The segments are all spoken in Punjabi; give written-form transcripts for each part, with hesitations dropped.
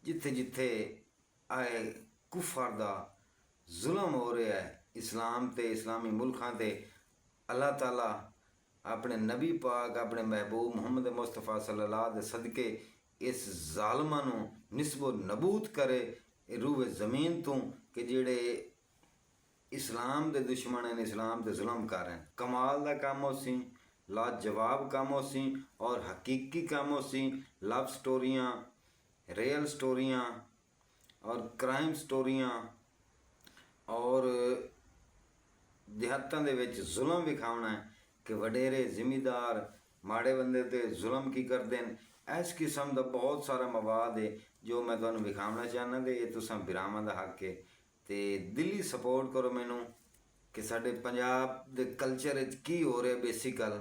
ਜਿੱਥੇ ਜਿੱਥੇ ਆਏ ਕੁਫਰ ਦਾ ਜ਼ੁਲਮ ਹੋ ਰਿਹਾ ਹੈ ਇਸਲਾਮ ਤੇ ਇਸਲਾਮੀ ਮੁਲਕਾਂ ਤੇ, ਅੱਲਾਹ ਤਾਲਾ ਆਪਣੇ ਨਬੀ ਪਾਕ ਆਪਣੇ ਮਹਿਬੂਬ ਮੁਹੰਮਦ ਮੁਸਤਫਾ ਸੱਲੱਲਾਹੁ ਦੇ ਸਦਕੇ ਇਸ ਜ਼ਾਲਮਾਂ ਨੂੰ ਨਿਸਬੋ ਨਬੂਦ ਕਰੇ ਰੂਹ ਜ਼ਮੀਨ ਤੋਂ ਕਿ ਜਿਹੜੇ इस्लाम के दुश्मन हैं, इस्लाम के जुल्म कर रहे हैं। कमाल का काम हो सी, लाजवाब काम हो सी और हकीकी काम हो सी। लव स्टोरियाँ, रियल स्टोरियाँ और क्राइम स्टोरियाँ और देहातों के जुल्म विखाना है कि वडेरे जिमीदार माड़े बंदे ते जुल्म की करते हैं। इस किस्म का बहुत सारा मवाद है जो मैं तुहानूं विखाना चाहना, तो ये तुसां बिरावां दा हक है। तो दिली सपोर्ट करो मैनू कि साडे पंजाब दे कल्चर की हो रहा बेसिकल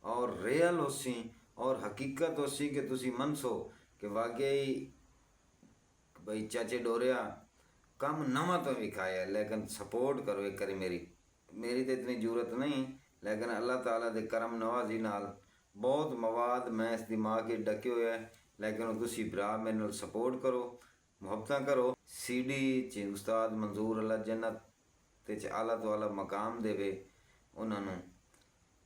और रियल हो सी और हकीकत हो सी कि तुसी मनसो कि वाकई भाई चाचे डोरिया काम नवा तो विखाया, लेकिन सपोर्ट करो एक करी। मेरी तो इतनी जरूरत नहीं, लेकिन अल्लाह ताला दे करम नवाजी नाल बहुत मवाद मैं इस दिमाग के डके हुए है, लेकिन तुसी भरा मेरे नाल सपोर्ट करो, मुहब्बत करो। सीडी च उस्ताद मंजूर अल्लाह जन्नत ते च आला तो आला मकाम देवे उन्होंने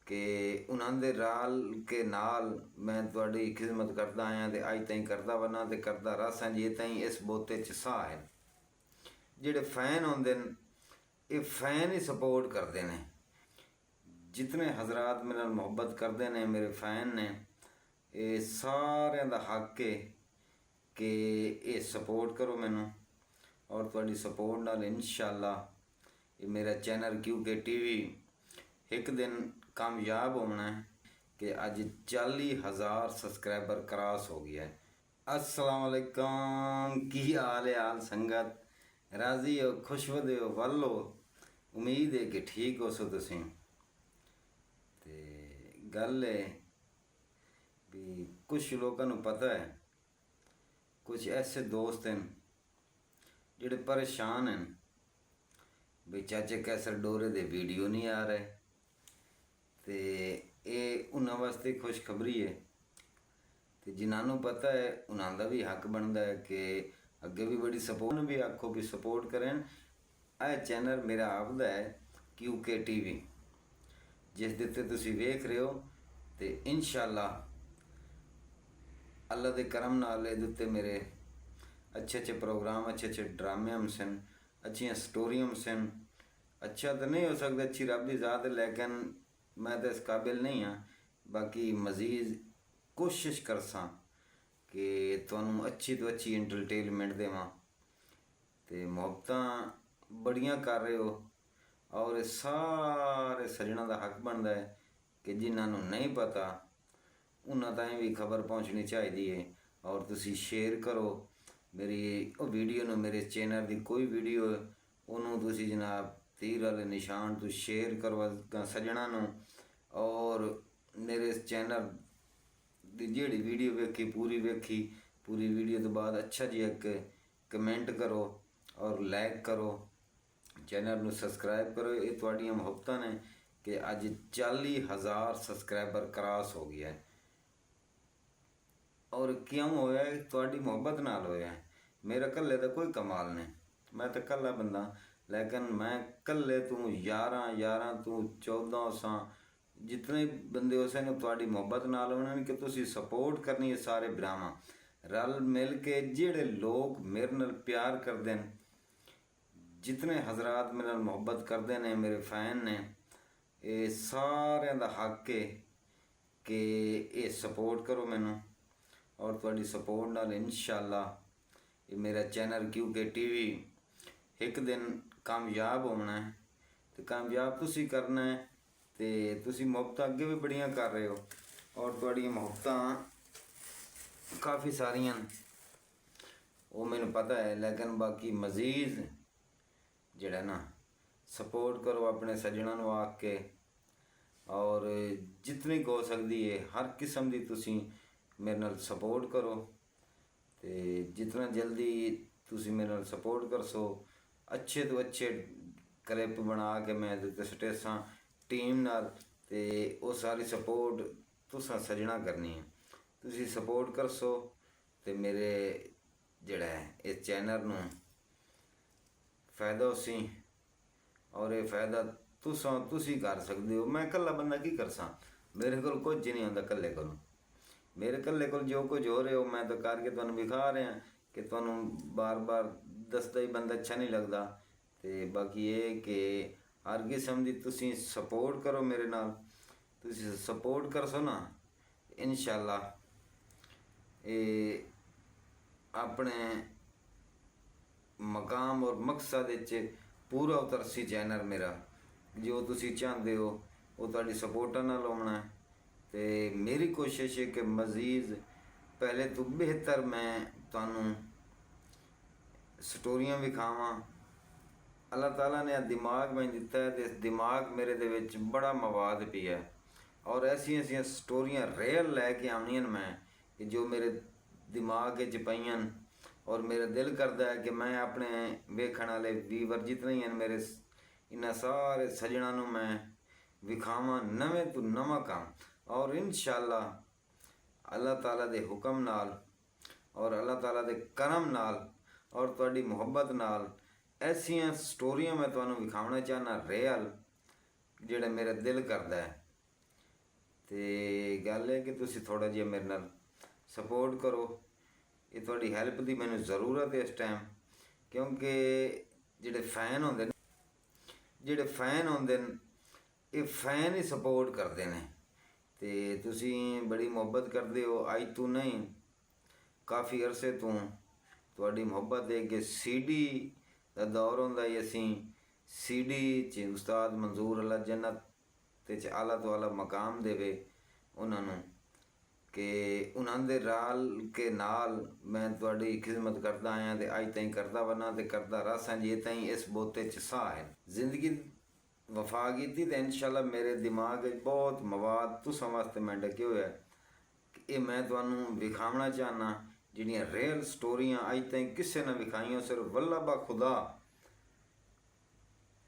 कि उन्होंने राल के नाल मैं तुहाडी खिदमत करता आया तो अज ताईं करता वना तो करता रहा जे ताईं इस बोते च साह है। जिहड़े फैन होंदे न ये फैन ही सपोर्ट करते हैं। जितने हजरात मेरे नाल मुहब्बत करते हैं मेरे फैन ने, ये सारिਆਂ ਦਾ हक है कि ये सपोर्ट करो मैनू और तुहाडी सपोर्ट नाल इंशाअल्लाह ये मेरा चैनल QK TV एक दिन कामयाब होना है कि अज 40,000 सब्सक्राइबर क्रॉस हो गया है। अस्सलाम वालेकुम, की हाल है हाल संगत? राजी हो, खुशवद हो, वल हो? उम्मीद है कि ठीक हो सो तुसीं। ते गल है भी कुछ लोगों को पता है, कुछ ऐसे दोस्त हैं जिहड़े परेशान हैं भी चाचे कैसर डोरे दे वीडियो नहीं आ रहे। तो ये उन्हां वास्ते खुशखबरी है। तो जिन्होंने पता है उन्हों का भी हक बनता है कि अगे भी बड़ी सपोर्ट भी आखो भी सपोर्ट करें। यह चैनल मेरा आपदा है QK TV, जिस दिते तुसीं वेख रहे हो। तो इंशाअल्लाह अल्लाह के करम नाल इहदे उत्ते मेरे अच्छे अच्छे प्रोग्राम, अच्छे अच्छे ड्रामे हम सन, अच्छी स्टोरियां हम सन। अच्छा तो नहीं हो सकता, अच्छी रब की ज़ात है, लेकिन मैं तो इस काबिल नहीं हाँ। बाकी मज़ीद कोशिश करसा कि तुहानूं अच्छी तो अच्छी एंटरटेनमेंट देवां। तो मुहब्बतां बड़ियां कर रहे हो और ये सारे सज्जणों का हक बनता है कि जिन्होंने नहीं पता उन्होंने ताईं भी खबर पहुँचनी चाहिए। और तुसी शेयर करो मेरी वीडियो न, मेरे चैनल की कोई वीडियो उन्होंने तुसी जनाब तीर वाले निशान तो शेयर करो सज्जणा नूं। और मेरे इस चैनल की जिहड़ी वीडियो वेखी पूरी वीडियो तो बाद अच्छा जी एक कमेंट करो और लाइक करो, चैनल नूं सबसक्राइब करो। ये तुहाड़ियां मुहब्बतां ने कि अज 40,000 सब्सक्राइबर क्रॉस हो गया है। और क्यों होया? तुहाडी मुहब्बत नाल होया है। मेरा कल्ले का कोई कमाल नहीं, मैं तो कल्ला बंदा, लेकिन मैं कल्ले तू 11 तू 14 सा जितने बंदे हो सन तुहाडी मुहब्बत नाल होने कि तुसी सपोर्ट करनी है। सारे भरावां रल मिल के जिहड़े लोग मेरे नाल प्यार करते हैं, जितने हजरात मेरे नाल मुहब्बत करते हैं मेरे फैन ने, ये सारिਆਂ ਦਾ हक है कि ये सपोर्ट करो मैनू और तुहाडी सपोर्ट नाल इंशाअल्लाह ये मेरा चैनल QK TV एक दिन कामयाब होना है। तो कामयाब तुसी करना है। तो तुसी मुहब्बतां अगे भी बड़ियां कर रहे हो और तुहाड़ियां मुहब्बतां काफ़ी सारियां वो मैनूं पता है, लेकिन बाकी मज़ीद जिहड़ा ना सपोर्ट करो अपने सज्जणों नूं आके। और जितनी हो सकती है हर किस्म की तुसी मेरे नाल सपोर्ट करो। तो जितना जल्दी तुसी मेरे नाल सपोर्ट कर सो, अच्छे तो अच्छे क्लिप बना के मैं स्टेसां टीम नाल, ते वो सारी सपोर्ट तुसां सज्जणा करनी है। तुसी सपोर्ट कर सो तो मेरे ਜਿਹੜਾ ਹੈ ਇਸ ਚੈਨਲ ਨੂੰ ਫਾਇਦਾ ਉਸੀਂ, ਔਰ ਇਹ ਫਾਇਦਾ ਤੁਸੀਂ ਕਰ ਸਕਦੇ ਹੋ। ਮੈਂ ਇਕੱਲਾ ਬੰਦਾ ਕੀ ਕਰਸਾਂ, ਮੇਰੇ ਕੋਲ ਕੁਝ ਨਹੀਂ ਹੁੰਦਾ ਇਕੱਲੇ ਕੋਲ। ਮੇਰੇ ਇਕੱਲੇ ਕੋਲ ਜੋ ਕੁਝ ਹੋ ਰਿਹਾ ਉਹ ਮੈਂ ਤਾਂ ਕਰਕੇ ਤੁਹਾਨੂੰ ਵਿਖਾ ਰਿਹਾ, ਕਿ ਤੁਹਾਨੂੰ ਬਾਰ-ਬਾਰ ਦੱਸਦਾ ਹੀ ਬੰਦਾ ਅੱਛਾ ਨਹੀਂ ਲੱਗਦਾ। ਤੇ ਬਾਕੀ ਇਹ ਕਿ ਹਰ ਕਿਸਮ ਦੀ ਤੁਸੀਂ ਸਪੋਰਟ ਕਰੋ ਮੇਰੇ ਨਾਲ, ਤੁਸੀਂ ਸਪੋਰਟ ਕਰਸੋ ਨਾ, ਇਨਸ਼ਾਅੱਲਾ ਇਹ ਆਪਣੇ ਮਕਾਮ ਔਰ ਮਕਸਦ ਵਿੱਚ ਪੂਰਾ ਉਤਰਸੀ ਚੈਨਲ ਮੇਰਾ। ਜੋ ਤੁਸੀਂ ਚਾਹੁੰਦੇ ਹੋ ਉਹ ਤੁਹਾਡੀ ਸਪੋਰਟਾਂ ਨਾਲ ਹੋਣਾ ਹੈ। ਤੇ ਮੇਰੀ ਕੋਸ਼ਿਸ਼ ਹੈ ਕਿ ਮਜ਼ੀਦ ਪਹਿਲੇ ਤੋਂ ਬਿਹਤਰ ਮੈਂ ਤੁਹਾਨੂੰ ਸਟੋਰੀਆਂ ਵਿਖਾਵਾਂ। ਅੱਲਾਹ ਤਾਲਾ ਨੇ ਦਿਮਾਗ ਮੈਨੂੰ ਦਿੱਤਾ ਹੈ, ਤੇ ਇਸ ਦਿਮਾਗ ਮੇਰੇ ਦੇ ਵਿੱਚ ਬੜਾ ਮਵਾਦ ਪਿਆ ਹੈ, ਔਰ ਐਸੀਆਂ ਸਟੋਰੀਆਂ ਰੀਅਲ ਲੈ ਕੇ ਆਉਣੀਆਂ ਮੈਂ, ਕਿ ਜੋ ਮੇਰੇ ਦਿਮਾਗ ਵਿੱਚ ਪਈਆਂ। ਔਰ ਮੇਰਾ ਦਿਲ ਕਰਦਾ ਹੈ ਕਿ ਮੈਂ ਆਪਣੇ ਵੇਖਣ ਵਾਲੇ ਵੀਵਰ ਜਿਤਨੇ ਹੀ ਹਨ ਮੇਰੇ, ਇਹਨਾਂ ਸਾਰੇ ਸੱਜਣਾਂ ਨੂੰ ਮੈਂ ਵਿਖਾਵਾਂ ਨਵੇਂ ਤੋਂ ਨਵਾਂ ਕੰਮ। ਔਰ ਇਨਸ਼ਾਅੱਲਾ ਅੱਲਾਹ ਤਾਲਾ ਦੇ ਹੁਕਮ ਨਾਲ ਔਰ ਅੱਲਾਹ ਤਾਲਾ ਦੇ ਕਰਮ ਨਾਲ ਔਰ ਤੁਹਾਡੀ ਮੁਹੱਬਤ ਨਾਲ ਐਸੀਆਂ ਸਟੋਰੀਆਂ ਮੈਂ ਤੁਹਾਨੂੰ ਵਿਖਾਉਣਾ ਚਾਹੁੰਦਾ ਰੀਅਲ, ਜਿਹੜਾ ਮੇਰਾ ਦਿਲ ਕਰਦਾ ਹੈ। ਤੇ ਗੱਲ ਹੈ ਕਿ ਤੁਸੀਂ ਥੋੜ੍ਹਾ ਜਿਹਾ ਮੇਰੇ ਨਾਲ ਸਪੋਰਟ ਕਰੋ, ਇਹ ਤੁਹਾਡੀ ਹੈਲਪ ਦੀ ਮੈਨੂੰ ਜ਼ਰੂਰਤ ਹੈ ਇਸ ਟਾਈਮ। ਕਿਉਂਕਿ ਜਿਹੜੇ ਫੈਨ ਹੁੰਦੇ ਨੇ ਇਹ ਫੈਨ ਹੀ ਸਪੋਰਟ ਕਰਦੇ ਨੇ। ਤੇ ਤੁਸੀਂ ਬੜੀ ਮੁਹੱਬਤ ਕਰਦੇ ਹੋ, ਅੱਜ ਤੋਂ ਨਹੀਂ ਕਾਫੀ ਅਰਸੇ ਤੋਂ ਤੁਹਾਡੀ ਮੁਹੱਬਤ ਹੈ ਕਿ CD ਦਾ ਦੌਰ ਹੁੰਦਾ ਹੀ, ਅਸੀਂ CD 'ਚ ਉਸਤਾਦ ਮਨਜ਼ੂਰ ਅੱਲਾ ਜੰਨਤ ਤੇ 'ਚ ਆਲਾ ਤੋਂ ਆਲਾ ਮਕਾਮ ਦੇਵੇ ਉਹਨਾਂ ਨੂੰ, ਕਿ ਉਹਨਾਂ ਦੇ ਰਾਲ ਕੇ ਨਾਲ ਮੈਂ ਤੁਹਾਡੀ ਖਿਦਮਤ ਕਰਦਾ ਆਇਆ ਤੇ ਅੱਜ ਤਾਈਂ ਕਰਦਾ ਵਰਨਾ ਤੇ ਕਰਦਾ ਰਸਾਂ ਜੇ ਤਾਈਂ ਇਸ ਬੋਤੇ 'ਚ ਸਾਹ ਹੈ। ਜ਼ਿੰਦਗੀ ਵਫਾ ਕੀਤੀ ਤੇ ਇਨਸ਼ਾਅੱਲਾ ਮੇਰੇ ਦਿਮਾਗ ਵਿੱਚ ਬਹੁਤ ਮਵਾਦ ਤੁਸਾਂ ਵਾਸਤੇ ਮੈਂ ਡੱਕੇ ਹੋਇਆ, ਇਹ ਮੈਂ ਤੁਹਾਨੂੰ ਵਿਖਾਉਣਾ ਚਾਹੁੰਦਾ। ਜਿਹੜੀਆਂ ਰੀਅਲ ਸਟੋਰੀਆਂ ਅੱਜ ਤਾਈਂ ਕਿਸੇ ਨੇ ਵਿਖਾਈਆਂ, ਸਿਰਫ ਵੱਲਾ ਬਾ ਖੁਦਾ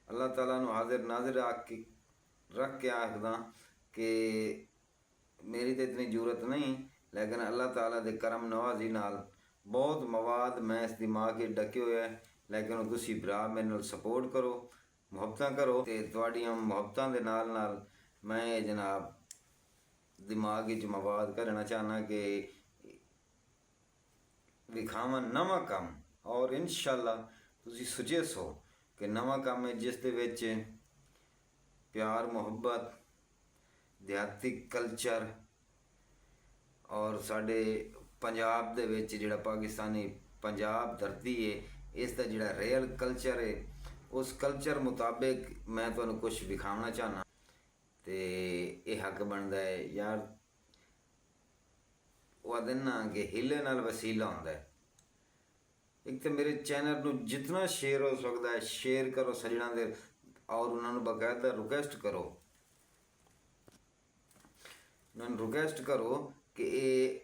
ਅੱਲਾਹ ਤਾਲਾ ਨੂੰ ਹਾਜ਼ਰ ਨਾਜ਼ਰ ਰੱਖ ਕੇ ਆਖਦਾ ਕਿ ਮੇਰੀ ਤਾਂ ਇਤਨੀ ਜ਼ਰੂਰਤ ਨਹੀਂ, ਲੇਕਿਨ ਅੱਲਾਹ ਤਾਲਾ ਦੇ ਕਰਮ ਨਵਾਜ਼ੀ ਨਾਲ ਬਹੁਤ ਮਵਾਦ ਮੈਂ ਇਸ ਦਿਮਾਗ 'ਚ ਡੱਕੇ ਹੋਇਆ ਹੈ। ਲੇਕਿਨ ਤੁਸੀਂ ਭਰਾ ਮੇਰੇ ਨਾਲ ਸਪੋਰਟ ਕਰੋ, ਮੁਹੱਬਤਾਂ ਕਰੋ, ਤੇ ਤੁਹਾਡੀਆਂ ਮੁਹੱਬਤਾਂ ਦੇ ਨਾਲ ਨਾਲ ਮੈਂ ਜਨਾਬ ਦਿਮਾਗ ਵਿੱਚ ਮਵਾਦ ਕਰਨਾ ਚਾਹੁੰਦਾ ਕਿ ਵਿਖਾਵਾਂ ਨਵਾਂ ਕੰਮ। ਔਰ ਇਨਸ਼ਾਅੱਲਾ ਤੁਸੀਂ ਸੁਚੇ ਸੋ ਕਿ ਨਵਾਂ ਕੰਮ ਹੈ ਜਿਸ ਦੇ ਵਿੱਚ ਪਿਆਰ ਮੁਹੱਬਤ, ਦਿਹਾਤੀ ਕਲਚਰ, ਔਰ ਸਾਡੇ ਪੰਜਾਬ ਦੇ ਵਿੱਚ ਜਿਹੜਾ ਪਾਕਿਸਤਾਨੀ ਪੰਜਾਬ ਧਰਤੀ ਹੈ ਇਸ ਦਾ ਜਿਹੜਾ ਰੀਅਲ ਕਲਚਰ ਹੈ, ਉਸ ਕਲਚਰ ਮੁਤਾਬਿਕ ਮੈਂ ਤੁਹਾਨੂੰ ਕੁਛ ਵਿਖਾਉਣਾ ਚਾਹੁੰਦਾ। ਤੇ ਇਹ ਹੱਕ ਬਣਦਾ ਹੈ ਯਾਰ, ਉਹ ਆਖਦੇ ਨਾ ਕਿ ਹੀਲੇ ਨਾਲ ਵਸੀਲਾ ਹੁੰਦਾ ਹੈ। ਇੱਕ ਤਾਂ ਮੇਰੇ ਚੈਨਲ ਨੂੰ ਜਿਤਨਾ ਸ਼ੇਅਰ ਹੋ ਸਕਦਾ ਹੈ ਸ਼ੇਅਰ ਕਰੋ ਸੱਜਣਾਂ ਦੇ, ਔਰ ਉਹਨਾਂ ਨੂੰ ਬਕਾਇਦਾ ਰਿਕੁਐਸਟ ਕਰੋ ਕਿ ਇਹ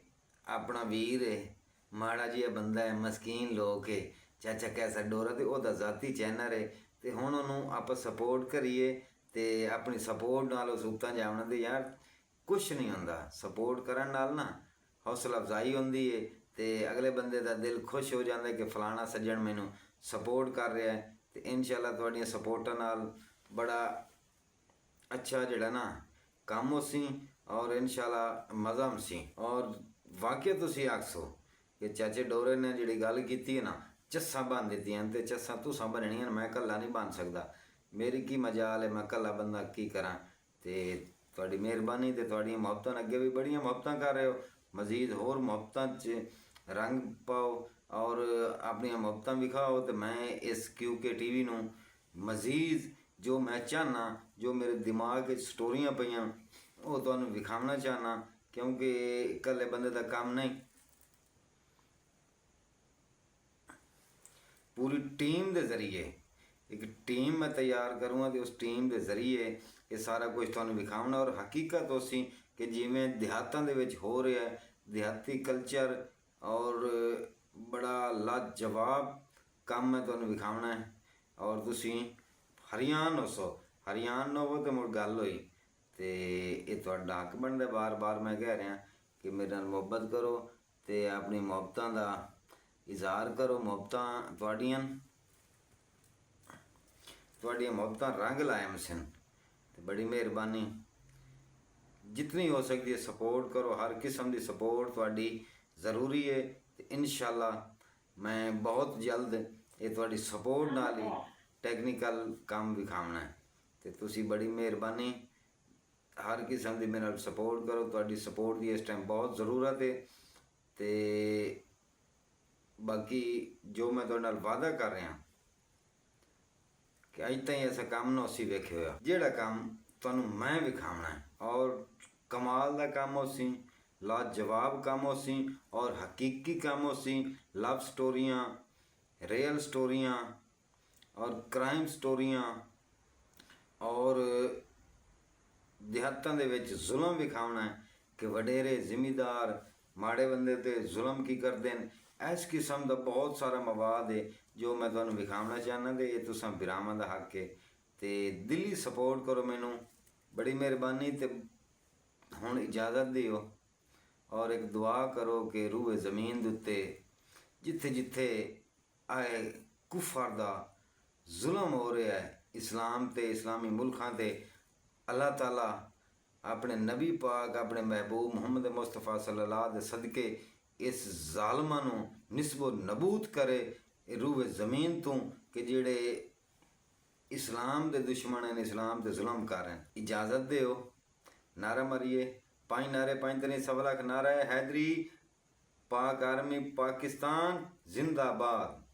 ਆਪਣਾ ਵੀਰ ਹੈ, ਮਾੜਾ ਜਿਹਾ ਬੰਦਾ ਹੈ, ਮਸਕੀਨ ਲੋਕ ਹੈ, ਚਾਚਾ ਕੈਸਾ ਡੋਰਾ, ਤੇ ਉਹਦਾ ਜ਼ਾਤੀ ਚੈਨਲ ਹੈ, ਤੇ ਹੁਣ ਉਹਨੂੰ ਆਪਾਂ ਸਪੋਰਟ ਕਰੀਏ। ਤੇ ਆਪਣੀ ਸਪੋਰਟ ਨਾਲ ਉਸ ਉੱਤਾਂ ਜਾਵਣ ਦੇ ਯਾਰ ਕੁਛ ਨਹੀਂ ਹੁੰਦਾ, ਸਪੋਰਟ ਕਰਨ ਨਾਲ ਨਾ ਹੌਸਲਾ ਅਫਜ਼ਾਈ ਹੁੰਦੀ ਹੈ, ਤੇ ਅਗਲੇ ਬੰਦੇ ਦਾ ਦਿਲ ਖੁਸ਼ ਹੋ ਜਾਂਦਾ ਕਿ ਫਲਾਣਾ ਸੱਜਣ ਮੈਨੂੰ ਸਪੋਰਟ ਕਰ ਰਿਹਾ ਹੈ। ਤੇ ਇਨਸ਼ਾਅੱਲਾ ਤੁਹਾਡੀਆਂ ਸਪੋਰਟਾਂ ਨਾਲ ਬੜਾ ਅੱਛਾ ਜਿਹੜਾ ਨਾ ਕੰਮ ਹੋ ਸੀ, ਔਰ ਇਨਸ਼ਾਅੱਲਾ ਮਜ਼ਾ ਮਸੀ। ਔਰ ਵਾਕਿਆ ਤੁਸੀਂ ਆਖਸੋ ਕਿ ਚਾਚੇ ਡੋਰੇ ਨੇ ਜਿਹੜੀ ਗੱਲ ਕੀਤੀ ਹੈ ਨਾ, ਚੱਸਾਂ ਬੰਨ ਦਿੱਤੀਆਂ, ਤੇ ਚੱਸਾਂ ਤੁਸਾਂ ਬੰਨਣੀਆਂ, ਮੈਂ ਇਕੱਲਾ ਨਹੀਂ ਬਣ ਸਕਦਾ, ਮੇਰੀ ਕੀ ਮਜਾਲ ਹੈ, ਮੈਂ ਇਕੱਲਾ ਬੰਦਾ ਕੀ ਕਰਾਂ। ਤੇ ਤੁਹਾਡੀ ਮਿਹਰਬਾਨੀ ਤੇ ਤੁਹਾਡੀਆਂ ਮੁਹੱਬਤਾਂ ਅੱਗੇ ਵੀ ਬੜੀਆਂ ਮੁਹੱਬਤਾਂ ਕਰ ਰਹੇ ਹੋ, ਮਜ਼ੀਦ ਹੋਰ ਮੁਹੱਬਤਾਂ 'ਚ ਰੰਗ ਪਾਓ ਔਰ ਆਪਣੀਆਂ ਮੁਹੱਬਤਾਂ ਵਿਖਾਓ। ਤੇ ਮੈਂ ਇਸ QK TV ਨੂੰ ਮਜ਼ੀਦ ਜੋ ਮੈਂ ਚਾਹੁੰਦਾ, ਜੋ ਮੇਰੇ ਦਿਮਾਗ ਵਿੱਚ ਸਟੋਰੀਆਂ ਪਈਆਂ, ਉਹ ਤੁਹਾਨੂੰ ਵਿਖਾਉਣਾ ਚਾਹੁੰਦਾ, ਕਿਉਂਕਿ ਇਕੱਲੇ ਬੰਦੇ ਦਾ ਕੰਮ ਨਹੀਂ, ਪੂਰੀ ਟੀਮ ਦੇ ਜ਼ਰੀਏ ਇੱਕ ਟੀਮ ਮੈਂ ਤਿਆਰ ਕਰੂੰਗਾ, ਤੇ ਉਸ ਟੀਮ ਦੇ ਜ਼ਰੀਏ ਇਹ ਸਾਰਾ ਕੁਝ ਤੁਹਾਨੂੰ ਵਿਖਾਉਣਾ। ਔਰ ਹਕੀਕਤ ਉਸੀ ਕਿ ਜਿਵੇਂ ਦਿਹਾਤਾਂ ਦੇ ਵਿੱਚ ਹੋ ਰਿਹਾ ਹੈ, ਦਿਹਾਤੀ ਕਲਚਰ ਔਰ ਬੜਾ ਲਾਜਵਾਬ ਕੰਮ ਮੈਂ ਤੁਹਾਨੂੰ ਵਿਖਾਉਣਾ ਹੈ। ਔਰ ਤੁਸੀਂ ਹਰਿਆਣ ਨਾ ਹੋਵੋ ਤਾਂ ਮੁੜ ਗੱਲ ਹੋਈ, ਤੇ ਇਹ ਤੁਹਾਡਾ ਹੱਕ ਬਣਦਾ। ਬਾਰ ਬਾਰ ਮੈਂ ਕਹਿ ਰਿਹਾ ਕਿ ਮੇਰੇ ਨਾਲ ਮੁਹੱਬਤ ਕਰੋ, ਤੇ ਆਪਣੀ ਮੁਹੱਬਤਾਂ ਦਾ ਇਜ਼ਹਾਰ ਕਰੋ ਮੁਹੱਬਤਾਂ ਤੁਹਾਡੀਆਂ ਮੁਹੱਬਤਾਂ ਰੰਗ ਲਾਇਮ ਸਨ ਤੇ ਬੜੀ ਮਿਹਰਬਾਨੀ ਜਿਤਨੀ ਹੋ ਸਕਦੀ ਹੈ ਸਪੋਰਟ ਕਰੋ ਹਰ ਕਿਸਮ ਦੀ ਸਪੋਰਟ ਤੁਹਾਡੀ ਜ਼ਰੂਰੀ ਹੈ ਤੇ ਇਨਸ਼ਾਅੱਲਾ ਮੈਂ ਬਹੁਤ ਜਲਦ ਇਹ ਤੁਹਾਡੀ ਸਪੋਰਟ ਨਾਲ ਹੀ ਟੈਕਨੀਕਲ ਕੰਮ ਵਿਖਾਉਣਾ ਹੈ ਤੇ ਤੁਸੀਂ ਬੜੀ ਮਿਹਰਬਾਨੀ ਹਰ ਕਿਸਮ ਦੀ ਮੇਰੇ ਨਾਲ ਸਪੋਰਟ ਕਰੋ ਤੁਹਾਡੀ ਸਪੋਰਟ ਦੀ ਇਸ ਟਾਈਮ ਬਹੁਤ ਜ਼ਰੂਰਤ ਹੈ ਤੇ ਬਾਕੀ ਜੋ ਮੈਂ ਤੁਹਾਡੇ ਨਾਲ ਵਾਅਦਾ ਕਰ ਰਿਹਾ ਕਿ ਅੱਜ ਤਾਈਂ ਐਸਾ ਕੰਮ ਨਾ ਅਸੀਂ ਵੇਖਿਆ ਹੋਇਆ ਜਿਹੜਾ ਕੰਮ ਤੁਹਾਨੂੰ ਮੈਂ ਵਿਖਾਉਣਾ ਹੈ ਔਰ ਕਮਾਲ ਦਾ ਕੰਮ ਹੋ ਸੀ ਲਾਜਵਾਬ ਕੰਮ ਹੋ ਸੀ ਔਰ ਹਕੀਕੀ ਕੰਮ ਹੋ ਸੀ ਲਵ ਸਟੋਰੀਆਂ ਰੀਅਲ ਸਟੋਰੀਆਂ ਔਰ ਕ੍ਰਾਈਮ ਸਟੋਰੀਆਂ ਔਰ ਦਿਹਾਤਾਂ ਦੇ ਵਿੱਚ ਜ਼ੁਲਮ ਵਿਖਾਉਣਾ ਹੈ ਕਿ ਵਡੇਰੇ ਜ਼ਿਮੀਦਾਰ ਮਾੜੇ ਬੰਦੇ ਤੇ ਜ਼ੁਲਮ ਕੀ ਕਰਦੇ ਨੇ ਇਸ ਕਿਸਮ ਦਾ ਬਹੁਤ ਸਾਰਾ ਮਵਾਦ ਹੈ ਜੋ ਮੈਂ ਤੁਹਾਨੂੰ ਵਿਖਾਉਣਾ ਚਾਹੁੰਦਾ ਤੇ ਇਹ ਤੁਸੀਂ ਬਿਰਾਮਾਂ ਦਾ ਹੱਕ ਹੈ ਤੇ ਦਿਲੀ ਸਪੋਰਟ ਕਰੋ ਮੈਨੂੰ ਬੜੀ ਮਿਹਰਬਾਨੀ ਤੇ ਹੁਣ ਇਜਾਜ਼ਤ ਦਿਓ ਔਰ ਇੱਕ ਦੁਆ ਕਰੋ ਕਿ ਰੂਹ ਜ਼ਮੀਨ ਦੇ ਉੱਤੇ ਜਿੱਥੇ ਜਿੱਥੇ ਆਏ ਕੁਫਰ ਦਾ ਜ਼ੁਲਮ ਹੋ ਰਿਹਾ ਹੈ ਇਸਲਾਮ ਤੇ ਇਸਲਾਮੀ ਮੁਲਕਾਂ ਤੇ ਅੱਲਾਹ ਤਾਲਾ ਆਪਣੇ ਨਬੀ ਪਾਕ ਆਪਣੇ ਮਹਿਬੂਬ ਮੁਹੰਮਦ ਮੁਸਤਫਾ ਸੱਲੱਲਾਹੁ ਦੇ ਸਦਕੇ ਇਸ ਜ਼ਾਲਮਾਂ ਨੂੰ ਨਿਸਬੋ ਨਬੂਦ ਕਰੇ ਰੂਹ ਜ਼ਮੀਨ ਤੋਂ ਕਿ ਜਿਹੜੇ इस्लाम के दुश्मन हैं इस्लाम से जुल्म कर रहे हैं इजाज़त दो नारा मारिए 5 नारे 5 तनी 1.25 लाख नारा है हैदरी पाक आर्मी पाकिस्तान जिंदाबाद।